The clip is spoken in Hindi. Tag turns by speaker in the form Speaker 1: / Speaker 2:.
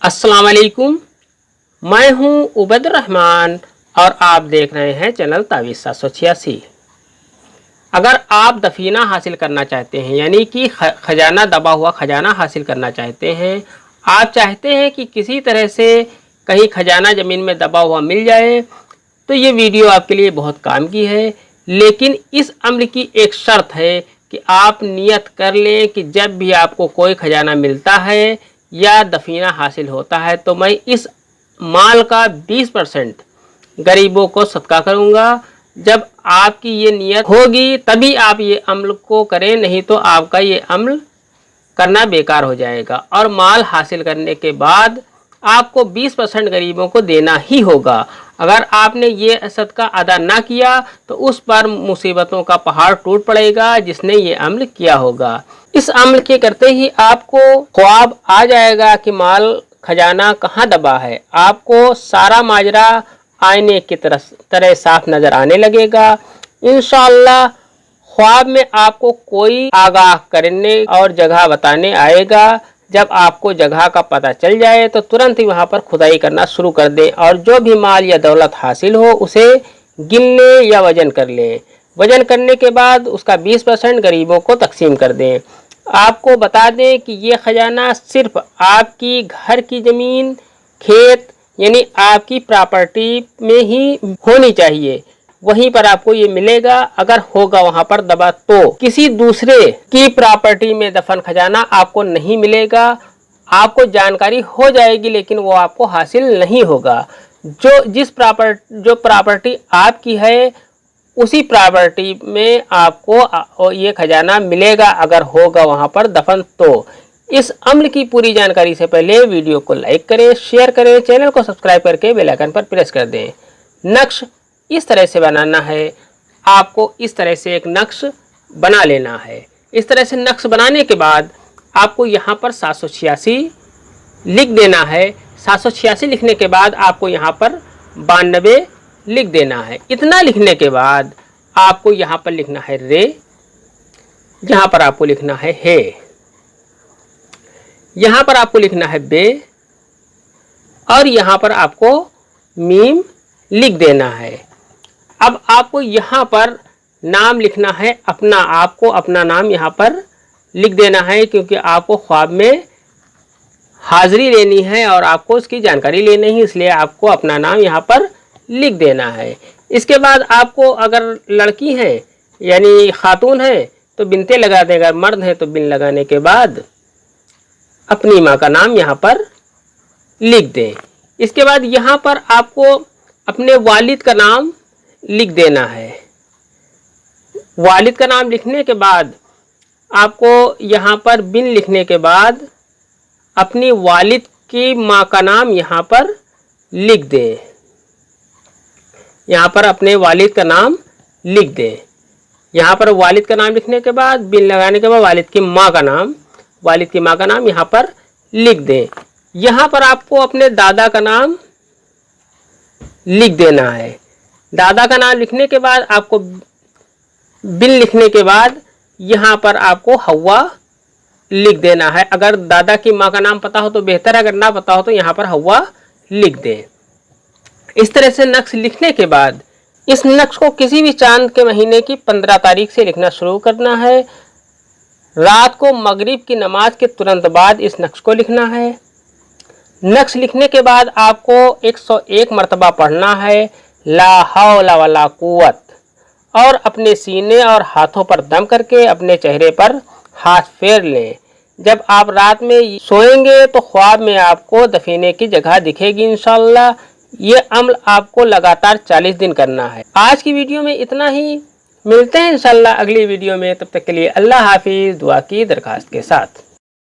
Speaker 1: अस्सलाम वालेकुम। मैं हूं उबैदुर रहमान और आप देख रहे हैं चैनल तावीज़ 786। अगर आप दफीना हासिल करना चाहते हैं, यानी कि खजाना, दबा हुआ खजाना हासिल करना चाहते हैं, आप चाहते हैं कि किसी तरह से कहीं खजाना ज़मीन में दबा हुआ मिल जाए, तो ये वीडियो आपके लिए बहुत काम की है। लेकिन इस अम्र की एक शर्त है कि आप नियत कर लें कि जब भी आपको कोई खजाना मिलता है या दफीना हासिल होता है तो मैं इस माल का 20% गरीबों को सदका करूँगा। जब आपकी ये नियत होगी तभी आप ये अमल को करें, नहीं तो आपका ये अमल करना बेकार हो जाएगा। और माल हासिल करने के बाद आपको 20% गरीबों को देना ही होगा। अगर आपने ये सदका अदा ना किया तो उस पर मुसीबतों का पहाड़ टूट पड़ेगा जिसने ये अमल किया होगा। इस अमल के करते ही आपको ख्वाब आ जाएगा कि माल खजाना कहाँ दबा है। आपको सारा माजरा आईने की तरह साफ नज़र आने लगेगा। इंशाअल्लाह ख्वाब में आपको कोई आगाह करने और जगह बताने आएगा। जब आपको जगह का पता चल जाए तो तुरंत ही वहाँ पर खुदाई करना शुरू कर दें और जो भी माल या दौलत हासिल हो उसे गिन लें या वज़न कर लें। वज़न करने के बाद उसका 20% गरीबों को तकसीम कर दें। आपको बता दें कि ये खजाना सिर्फ आपकी घर की ज़मीन, खेत, यानी आपकी प्रॉपर्टी में ही होनी चाहिए, वहीं पर आपको ये मिलेगा। अगर होगा वहां पर दबा तो किसी दूसरे की प्रॉपर्टी में दफन खजाना आपको नहीं मिलेगा। आपको जानकारी हो जाएगी लेकिन वो आपको हासिल नहीं होगा। जो प्रॉपर्टी आपकी है उसी प्रॉपर्टी में आपको ये खजाना मिलेगा अगर होगा वहां पर दफन तो। इस अमल की पूरी जानकारी से पहले वीडियो को लाइक करें, शेयर करें, चैनल को सब्सक्राइब करके बेल आइकन पर प्रेस कर दें। नक्श इस तरह से बनाना है। आपको इस तरह से एक नक्श बना लेना है। इस तरह से नक्श बनाने के बाद आपको यहाँ पर 786 लिख देना है। 786 लिखने के बाद आपको यहाँ पर 92 लिख देना है। इतना लिखने के बाद आपको यहाँ पर लिखना है रे, यहाँ पर आपको लिखना है हे, यहाँ पर आपको लिखना है बे और यहाँ पर आपको मीम लिख देना है। अब आपको यहाँ पर नाम लिखना है अपना। आपको अपना नाम यहाँ पर लिख देना है क्योंकि आपको ख्वाब में हाजिरी लेनी है और आपको उसकी जानकारी लेनी है, इसलिए आपको अपना नाम यहाँ पर लिख देना है। इसके बाद आपको अगर लड़की है यानी खातून है तो बिनते लगा दें, अगर मर्द है तो बिन लगाने के बाद अपनी माँ का नाम यहाँ पर लिख दें। इसके बाद यहाँ पर आपको अपने वालिद का नाम लिख देना है। वालिद का नाम लिखने के बाद आपको यहाँ पर बिन लिखने के बाद अपनी वालिद की माँ का नाम यहाँ पर लिख दें। यहाँ पर अपने वालिद का नाम लिख दें। यहाँ पर वालिद का नाम लिखने के बाद बिन लगाने के बाद वालिद की माँ का नाम यहाँ पर लिख दें। यहाँ पर आपको अपने दादा का नाम लिख देना है। दादा का नाम लिखने के बाद आपको बिन लिखने के बाद यहाँ पर आपको हवा लिख देना है। अगर दादा की माँ का नाम पता हो तो बेहतर है, अगर ना पता हो तो यहाँ पर हवा लिख दें। इस तरह से नक्श लिखने के बाद इस नक्श को किसी भी चांद के महीने की 15 तारीख से लिखना शुरू करना है। रात को मगरिब की नमाज के तुरंत बाद इस नक्श को लिखना है। नक्श लिखने के बाद आपको 101 मरतबा पढ़ना है ला हौला वला कुव्वत, और अपने सीने और हाथों पर दम करके अपने चेहरे पर हाथ फेर लें। जब आप रात में सोएंगे तो ख्वाब में आपको दफीने की जगह दिखेगी इंशाअल्लाह। ये अमल आपको लगातार 40 दिन करना है। आज की वीडियो में इतना ही। मिलते हैं इंशाअल्लाह अगली वीडियो में। तब तक के लिए अल्लाह हाफिज़, दुआ की दरखास्त के साथ।